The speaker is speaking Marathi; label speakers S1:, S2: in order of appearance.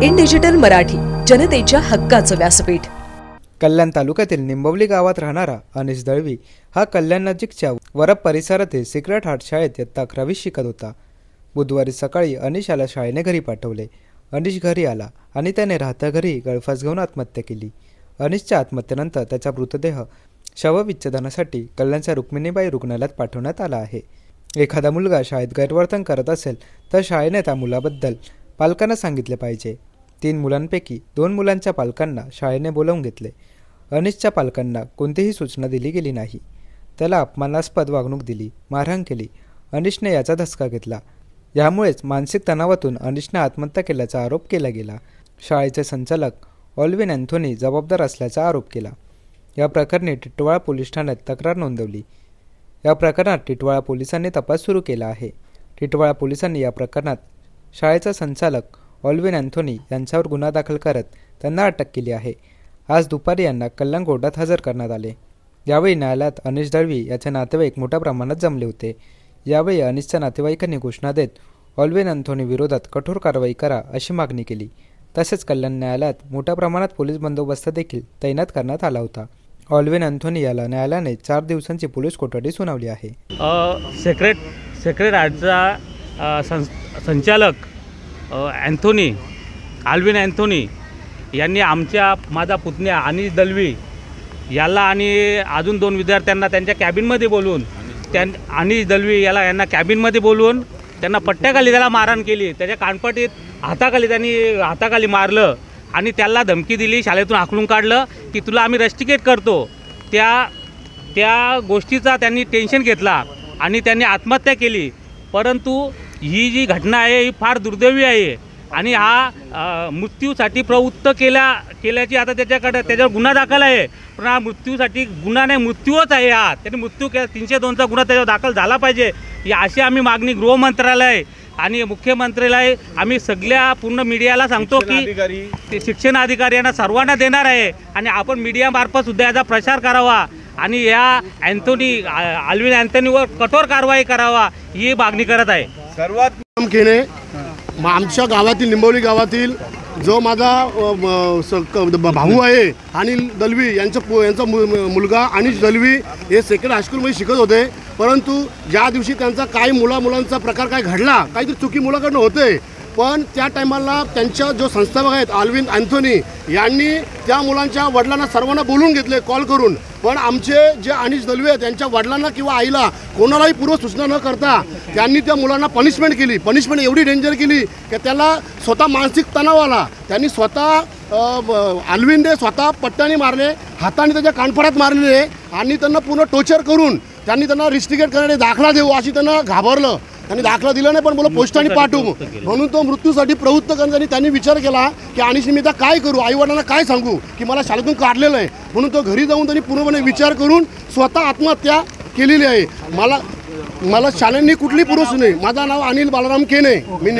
S1: इन डिजिटल मराठी, जनतेच्या हक्काचं व्यासपीठ।
S2: कल्याण तालुक्यातील निंबवली गावात राहणारा अनिश दळवी हा कल्याण नजीकच्या वरप परिसरातील सिक्रेट हार्ट शाळेत इयत्ता 11वी शिकत होता। बुधवारी सकाळी अनिश याला शाळेने घरी पाठवले। अनिश घरी आला आणि त्याने राहत्या घरी गळफास घेऊन आत्महत्या केली। अनिशच्या आत्महत्येनंतर त्याचा मृतदेह शवविच्छेदनासाठी कल्याणच्या रुक्मिणीबाई रुग्णालयात पाठवण्यात आला आहे। एखादा मुलगा शाळेत गैरवर्तन करत असेल तर शाळेने त्या मुलाबद्दल पालकांना सांगितले पाहिजे। 3 मुलांपैकी 2 मुलांच्या पालकांना शाळेने बोलावून घेतले। अनिशच्या पालकांना कोणतीही सूचना दिली गेली नाही। त्याला अपमानास्पद वागणूक दिली, मारहाण केली। अनिशने याचा धसका घेतला। यामुळेच मानसिक तणावातून अनिशने आत्महत्या केल्याचा आरोप केला गेला। शाळेचे संचालक ऑल्विन अँथोनी जबाबदार असल्याचा आरोप केला। या प्रकरणी टिटवाळा पोलीस ठाण्यात तक्रार नोंदवली। या प्रकरणात टिटवाळा पोलिसांनी तपास सुरू केला आहे। टिटवाळा पोलिसांनी या प्रकरणात शाळेचा संचालक ऑल्विन अँथोनी यांच्यावर गुन्हा दाखल करत त्यांना अटक केली आहे। आज दुपारी यांना कल्याण कोर्टात हजर करण्यात आले। यावेळी न्यायालयात अनिश दळवी याचे नातेवाईक मोठ्या प्रमाणात जमले होते। यावेळी अनिशच्या नातेवाईकांनी घोषणा देत ऑल्विन अँथोनी विरोधात कठोर कारवाई करा अशी मागणी केली। तसेच कल्याण न्यायालयात मोठ्या प्रमाणात पोलीस बंदोबस्त देखील तैनात करण्यात आला होता। ऑल्विन अँथोनी याला न्यायालयाने 4 दिवसांची पोलीस कोठडी सुनावली आहे।
S3: सेक्रेट हार्टचा संचालक ऑल्विन अँथोनी यांनी माझा पुतण्या अनिश दळवी याला आणि अजून 2 विद्यार्थ्यांना त्यांच्या कॅबिनमध्ये बोलवून अनिश दळवी यांना कॅबिनमध्ये बोलवून त्यांना पट्ट्याखाली त्याला मारहाण केली। त्याच्या कानपटीत हाताखाली मारलं आणि त्याला धमकी दिली, शाळेतून हाकलून काढलं की तुला आम्ही रस्टिकेट करतो। त्या गोष्टीचा त्यांनी टेन्शन घेतला आणि त्यांनी आत्महत्या केली। परंतु ही जी घटना आहे ही फार दुर्दैवी आहे आणि हा मृत्यूसाठी प्रवृत्त केल्याची आता त्याच्यावर गुन्हा दाखल आहे। पण हा मृत्यूसाठी गुन्हा नाही, मृत्यूच आहे। हा त्यांनी मृत्यू केला, 302चा गुन्हा त्याच्यावर दाखल झाला पाहिजे ही अशी आम्ही मागणी गृहमंत्रालय आणि मुख्यमंत्र्याला आम्ही सगळ्या पूर्ण मीडियाला सांगतो की ते शिक्षण अधिकारी यांना सर्वांना देणार आहे आणि आपण मीडियामार्फत सुद्धा याचा प्रचार करावा आणि या ऑल्विन अँथोनीवर कठोर कारवाई करावा ही मागणी करत आहे।
S4: सर्वात प्रामुख्याने आमच्या गावातील निंबवली गावातील जो माझा भाऊ आहे अनिल दळवी यांचा मुलगा अनिश दळवी हे सेक्रेट हायस्कूलमध्ये शिकत होते। परंतु ज्या दिवशी त्यांचा काही मुलांचा प्रकार काय घडला, काहीतरी चुकी मुलाकडनं होते, पण त्या टायमाला त्यांच्या जो संस्थापक आहेत ऑल्विन अँथोनी यांनी त्या मुलांच्या वडिलांना सर्वांना बोलून घेतले कॉल करून। पण आमचे जे अनिश दळवी आहेत त्यांच्या वडिलांना किंवा आईला कोणालाही पूर्वसूचना न करता त्यांनी त्या मुलांना पनिशमेंट केली। पनिशमेंट एवढी डेंजर केली की त्याला स्वतः मानसिक तणाव आला। त्यांनी ऑल्विनने स्वतः पट्ट्याने मारले, हाताने त्याच्या कानफडात मारले आणि त्यांना पूर्ण टॉर्चर करून त्यांना रिस्ट्रिकेट करण्याने दाखला देऊ अशी त्यांना घाबरलं। त्यांनी दाखला दिला नाही पण बोला पोस्टाने पाठवू म्हणून तो मृत्यूसाठी प्रवृत्त करण्यासाठी त्यांनी विचार केला की अनिशने मी आता काय करू, आईवडिलांना काय सांगू की मला शाळेतून काढलेलं आहे। म्हणून तो घरी जाऊन त्यांनी पूर्णपणे विचार करून स्वतः आत्महत्या केलेली आहे। मला शाळेंनी कुठली पुरुष नाही। माझं नाव अनिल बालाराम केने, मी